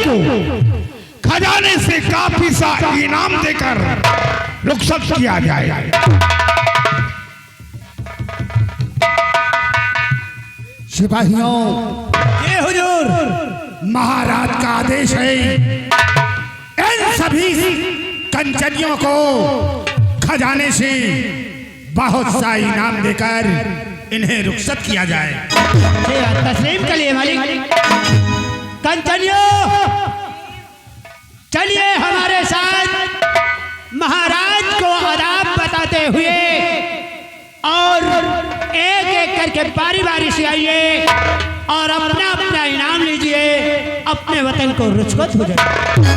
को खजाने से काफी सा इनाम देकर रुखसत किया जाए। सिपाहियों, ये हुजूर, महाराज का आदेश है, इन सभी कंचनियों को खजाने से बहुत सा इनाम देकर इन्हें रुखसत किया जाए। तस्लीम के लिए मालिक। कंचनियों, चलिए हमारे साथ महाराज को आदाब बताते हुए और एक एक करके बारी बारी से आइए और अपना अपना इनाम लीजिए, अपने वतन को रुखसत हो जाए।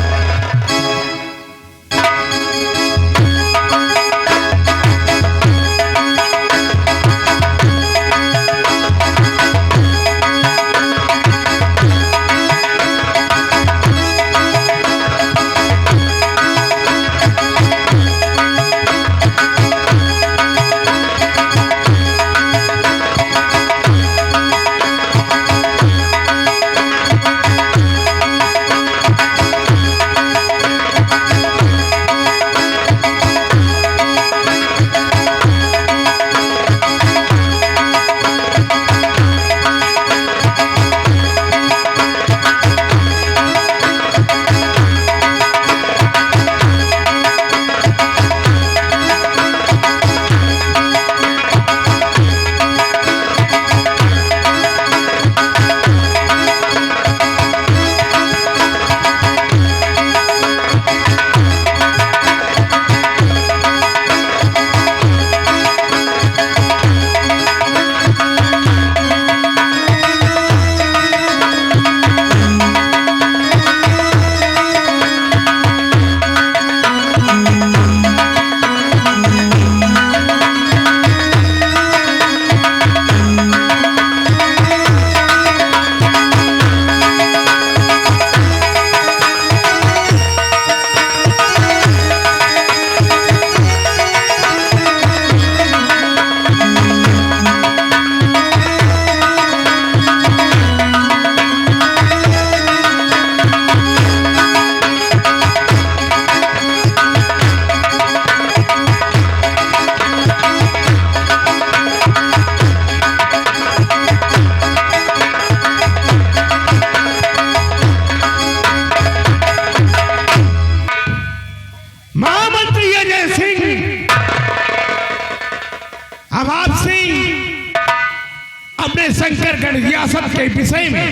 शंकरगढ़ रियासत के विषय में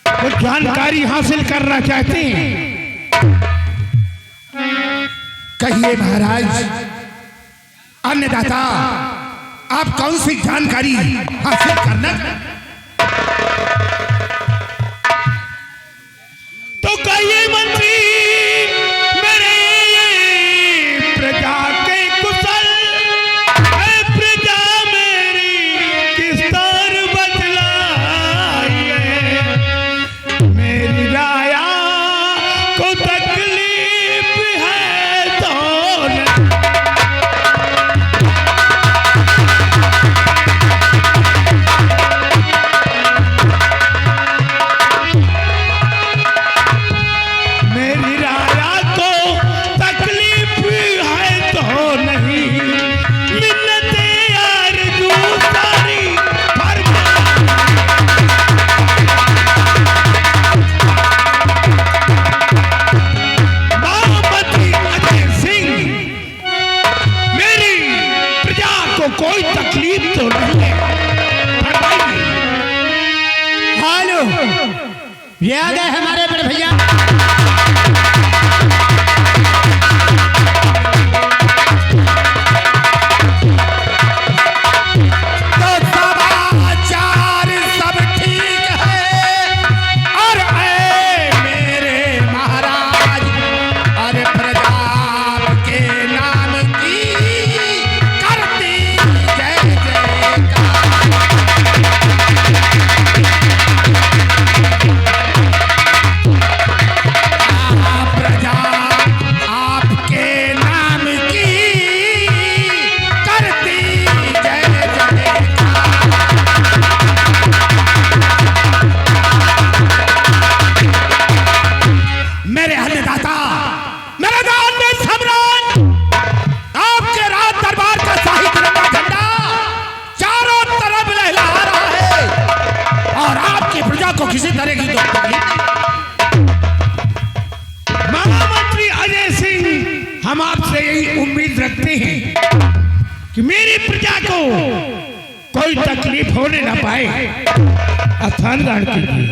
कुछ जानकारी हासिल करना चाहते हैं। कहिए महाराज। अन्नदाता, आप कौन सी जानकारी हासिल करना? तो कहिए मंत्री, मेरे प्रजा के कुशल है, प्रजा मेरी किस तरह बदलाई है, मेरी राया को तकलीफ है तो कोई तकलीफ तो नहीं है। हालो, ये आ गए हमारे बड़े भैया। चलेगी तो महामंत्री अजय सिंह, हम आपसे यही उम्मीद रखते हैं कि मेरी प्रजा को कोई तकलीफ होने न पाए। स्थान ग्रहण कीजिए।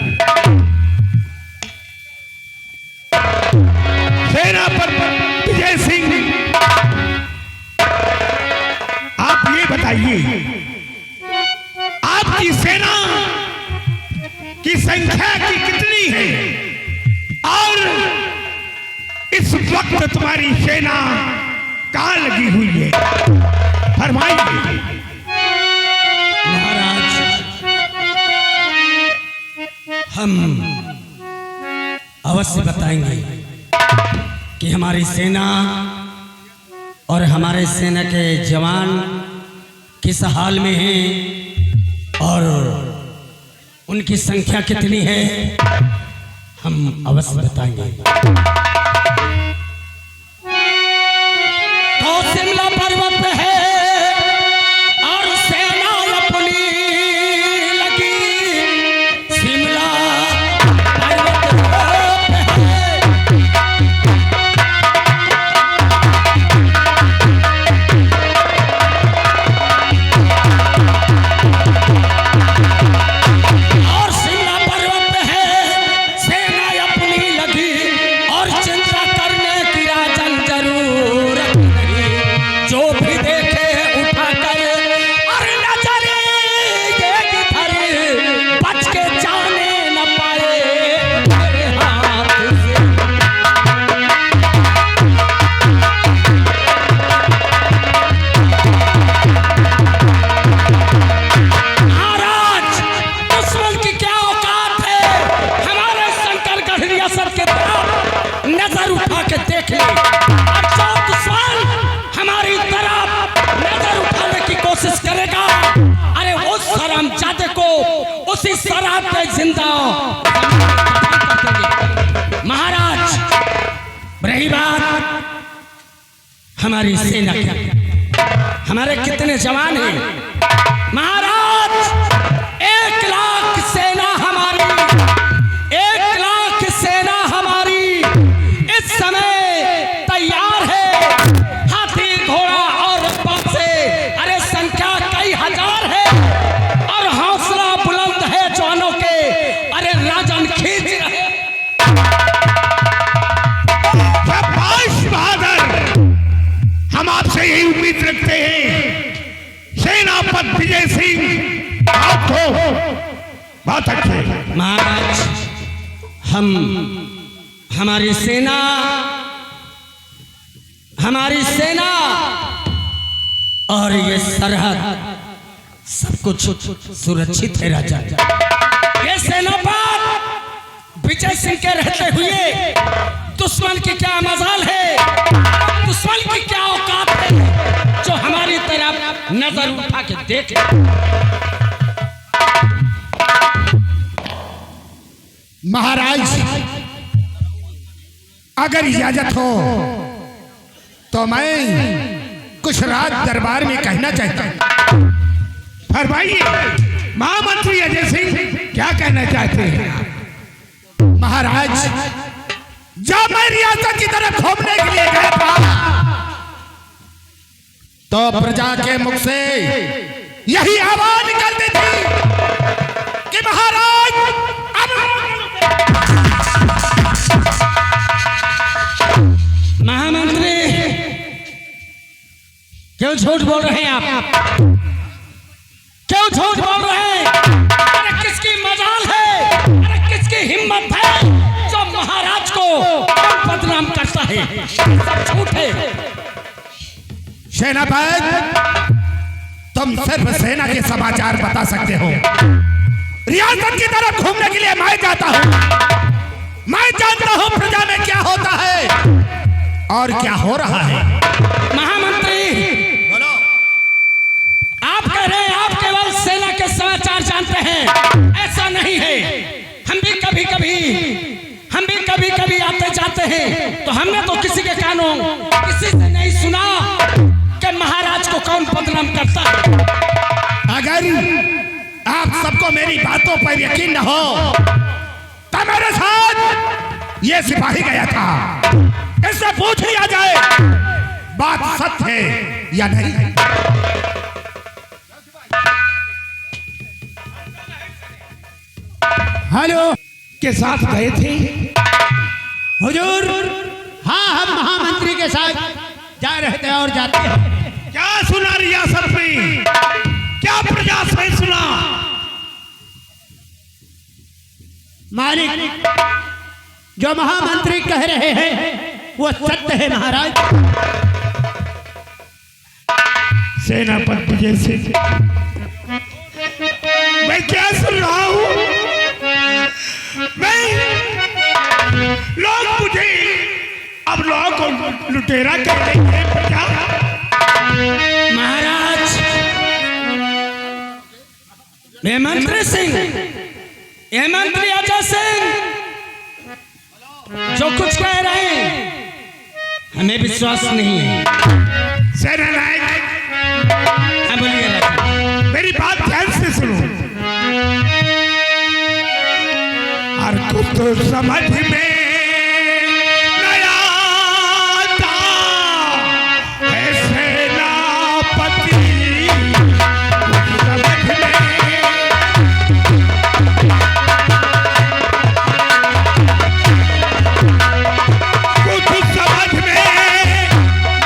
सेनापति विजय सिंह, आप ये बताइए, आपकी सेना की संख्या की कितनी है और इस वक्त तुम्हारी सेना कहां लगी हुई है? फरमाइए। महाराज, हम अवश्य बताएंगे कि हमारी सेना और हमारे सेना के जवान किस हाल में हैं और उनकी संख्या कितनी है, हम अवश्य बताएंगे। तो शिमला पर्वत पे है और सेना अपनी लगी, शिमला पर्वत पे है। और शिमला पर्वत पे है, सेना अपनी लगी और चिंता करने की राजन जरूरत नहीं। जो भी देखे उठाकर और नजर इधर बच के जाने न पाए मेरे हाथ से। महाराज, दुश्मन की क्या औकात है, हमारे शंकरगढ़ रियासत के तरफ नजर उठा के देख ले। अब जो दुश्मन हमारी तरफ नजर उठाने की कोशिश करेगा, अरे उस हरामजादे को उसी शराब पे जिंदा महाराज। रही बात हमारी सेना की, हमारे कितने जवान हैं महाराज? 1 लाख सेना हमारी, 1 लाख सेना हमारी इस समय तैयार है। हाथी घोड़ा और रफ्तार से, अरे संख्या कई हजार है और हौसला बुलंद है जवानों के, अरे राजन खींच रहे। शाबाश बहादुर, हम आपसे यही उम्मीद रखते हैं। सेनापति विजय सिंह, आप तो बहुत अच्छे। महाराज, हम हमारी सेना और ये सरहद सब कुछ सुरक्षित है राजा। ये सेनापति विजय सिंह के रहते हुए दुश्मन की क्या मजाल है, दुश्मन की क्या औकात है जो हमारी तरफ नजर उठा के देखे। महाराज, अगर इजाजत हो तो मैं कुछ रात दरबार में कहना चाहता हूं। फरमाइए महामंत्री अजय सिंह, क्या कहना चाहते हैं? महाराज, जब मैं रियासत की तरफ घूमने के लिए गया था तो प्रजा के मुख से यही आवाज निकलती थी कि महाराज महामंत्री, क्यों झूठ बोल रहे हैं आप? क्यों झूठ बोल रहे हैं? अरे किसकी मजाल है, अरे किसकी हिम्मत है जो महाराज को बदनाम करता है? सब झूठ है। सेनापति, तुम सिर्फ सेना के समाचार बता सकते हो। रियासत की तरफ घूमने के लिए मैं जाता हूं, मैं जानता हूं प्रजा में क्या होता है और क्या हो रहा है। महामंत्री, बोलो। आप कह रहे हैं आप केवल सेना के समाचार जानते हैं, ऐसा नहीं है। हम भी कभी कभी आते जाते हैं तो हमने तो किसी के कानों किसी से नहीं सुना कि महाराज को कौन बदनाम करता है। अगर आप सबको मेरी बातों पर यकीन न हो ये सिपाही गया था। इससे पूछ लिया जाए बात सत्य है या नहीं। हेलो, के साथ गए थे? हुजूर, हाँ हम महामंत्री के साथ जा रहे थे और जाते हैं। क्या सुना रियासत में? क्या प्रजा से सुना? मालिक, जो महामंत्री कह रहे हैं वो सत्य है महाराज। सेनापति जैसे मैं क्या सुन रहा हूं? मैं लोग मुझे अब लोग को लुटेरा कह रहे हैं। प्रजा महाराज, ये मंत्री सिंह, ये मंत्री अजय सिंह जो कुछ कह रहे हैं हमें विश्वास नहीं है। सेनानायक, हाँ बोलिए राजा। मेरी बात ध्यान से सुनो। और कुछ तो समझ में नया आता है सेनापति, कुछ समझ में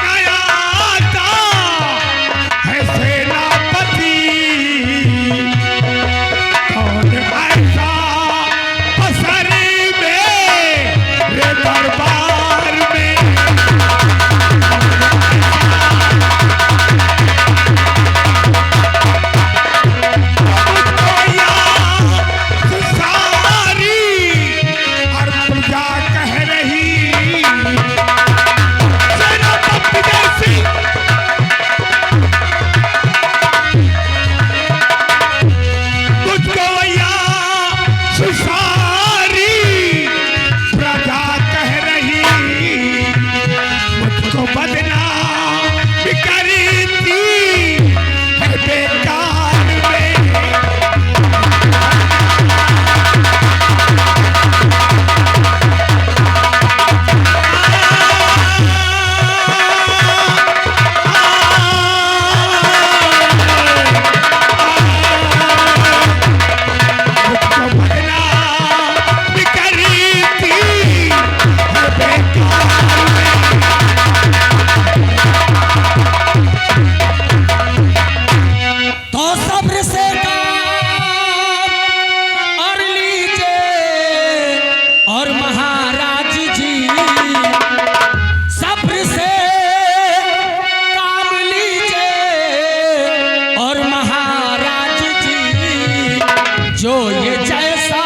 नया आता है सेनापति। कौन ऐसा पसर मेरे दरबार में, मुझको याद सारी और प्रजा कह रही सेनापति जैसी। मुझको याद सारी प्रजा कह रही, मुझको बदनाम करती है बेकार में। मुझको बदनाम करती है बेकार में। तो सब्र से काम और लीजिए और महाराज जी सब्र से काम लीजिए और महाराज जी जो ये जैसा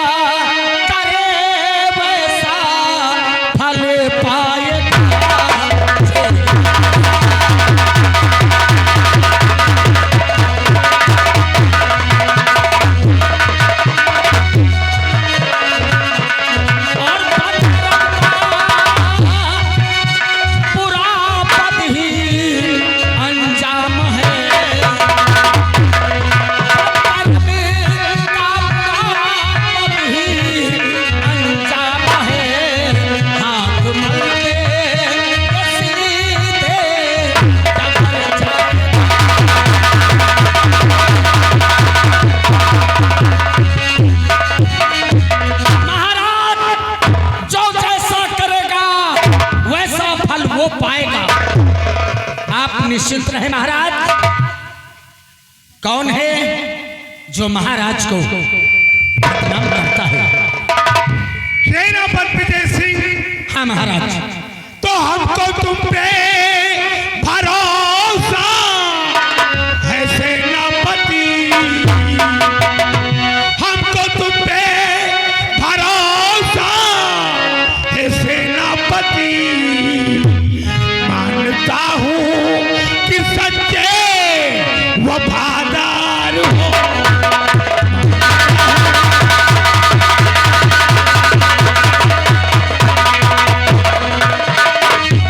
करे वैसा फल पाएगा। और पद रखना बुरा पद ही अंजाम है। पद का पद ही अंजाम है। हाथ मलके सीधे कबर जाएगा। महाराज, जो जैसा करेगा वैसा फल वो पाएगा। आप निश्चिंत रहे महाराज। कौन है जो महाराज को बदनाम करता है? सेनापति विजय सिंह, हाँ महाराज। तो हमको तुम पे भरोसा है सेनापति, हमको तुम पे भरोसा है सेनापति। मानता हूँ कि सच्चे वफादार हो।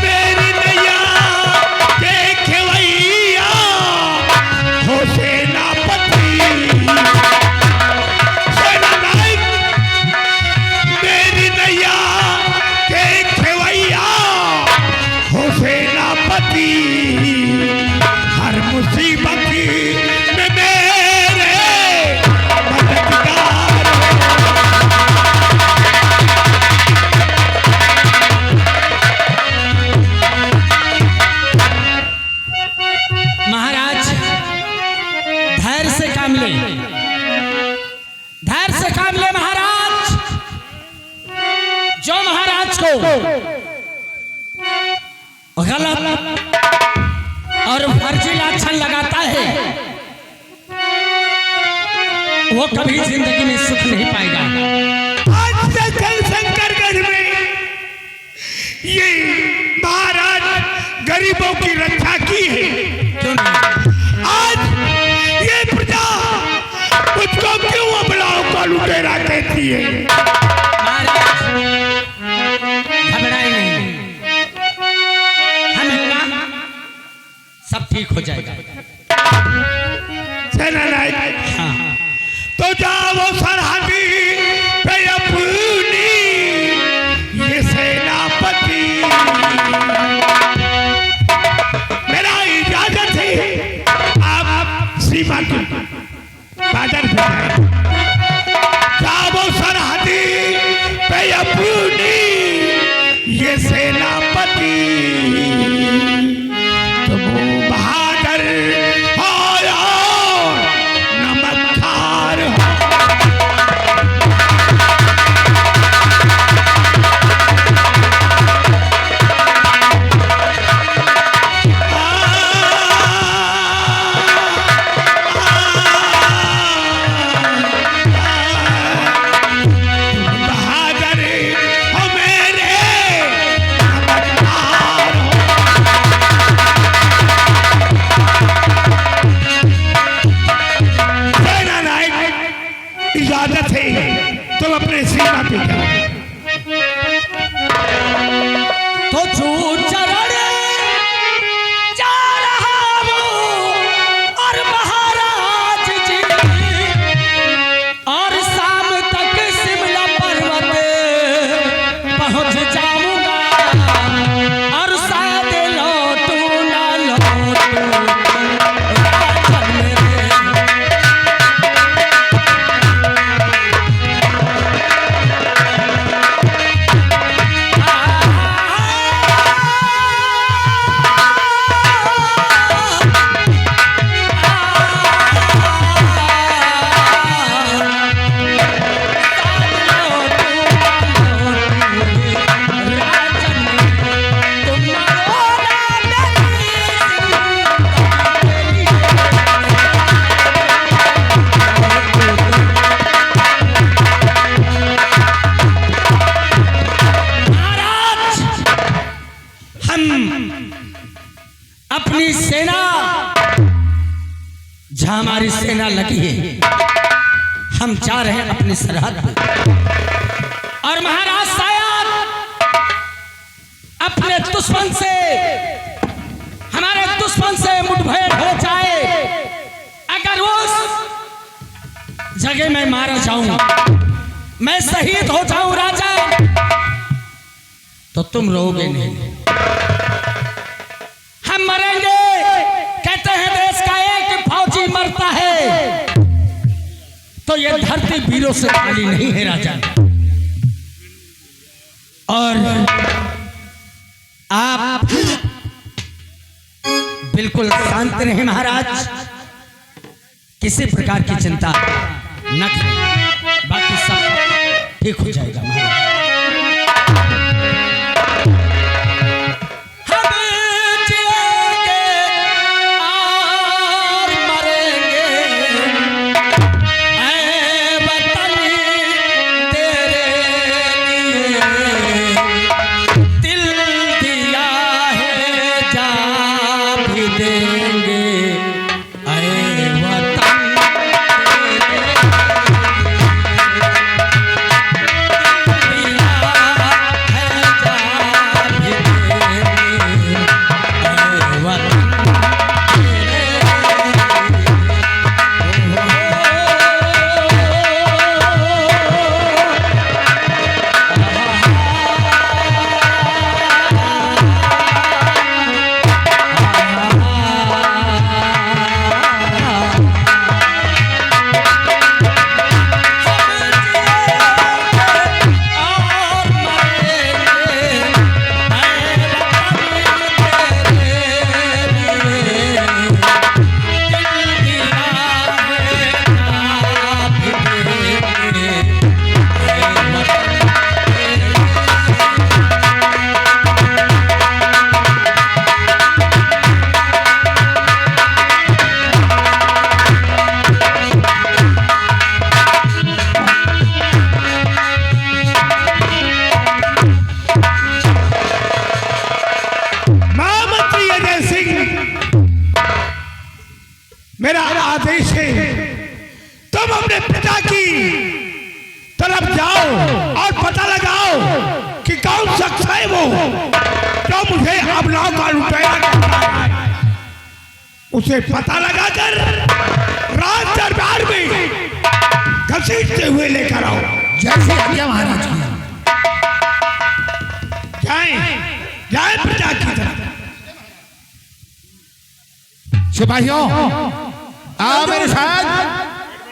मेरी नैया देखवैया हो सेनापति। सेनानायक, मेरी नैया पति, हर मुसीबत में मेरे मददगार। महाराज धैर्य से काम ले, धैर्य से काम ले महाराज। जो महाराज को गलत और फर्जी लक्षण लगाता है वो कभी जिंदगी में सुख नहीं पाएगा। आज से जलशंकरगढ़ में ये महाराज गरीबों की रक्षा की है। क्यों नहीं? आज ये प्रजा मुझको क्यों अपनाओ का लुटेरा कहती है? महाराज घबराए नहीं, हम हैं ना, सब ठीक हो जाएगा। सेनानायक, हाँ तो जाओ सरहदी पे अपनी ये सेनापति, मेरा इजाजत है आप सीमा की बाजार पे जाएं। जाओ सरहदी पे अपनी ये सेनापति, तुम बहादुर हो नमस्कार हो। बहादुर हो मेरे नमस्कार हो। सेनानायक, इजाजत है तुम अपने सीमा पे जाओ। तो झूठ चरण जा रहा हूँ और महाराज जी, और शाम तक शिमला पर्वत पहुँच जाऊंगा, और शायद लौटू ना लौटू राजन मेरे। अपनी सेना, जहां हमारी सेना लगी है, हम जा रहे हैं अपनी सरहद पे। और महाराज शायद अपने दुश्मन से, हमारे दुश्मन से मुठभेड़ हो जाए। अगर उस जगह मैं मारा जाऊं, मैं शहीद हो जाऊं राजा, तो तुम रोगे नहीं, हम मरेंगे। कहते हैं देश का एक फौजी मरता है तो ये धरती वीरों से खाली नहीं है राजा। और आप बिल्कुल शांत रहे महाराज, किसी प्रकार की चिंता न करें, बाकी सब ठीक हो जाएगा महाराज। कौन शख्स है वो जो मुझे अबलाओं का लुटेरा कहता है। उसे पता लगाकर राज दरबार में घसीटते हुए लेकर आओ। जैसे आज्ञा महाराज की। जाए प्रजा की तरफ। सिपाहियों आओ मेरे साथ,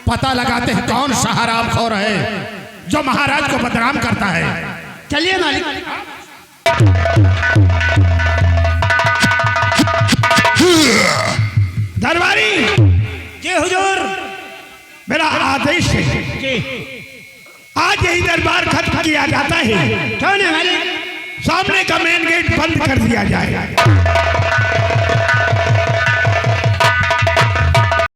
पता लगाते हैं कौन शहराम खोर है जो महाराज को बदनाम करता है। चलिए मालिक। दरबारी जी हुजूर। मेरा आदेश है जी आज यही दरबार खत्म किया जाता है। क्यों नहीं मालिक? सामने का मेन गेट बंद कर दिया जाए।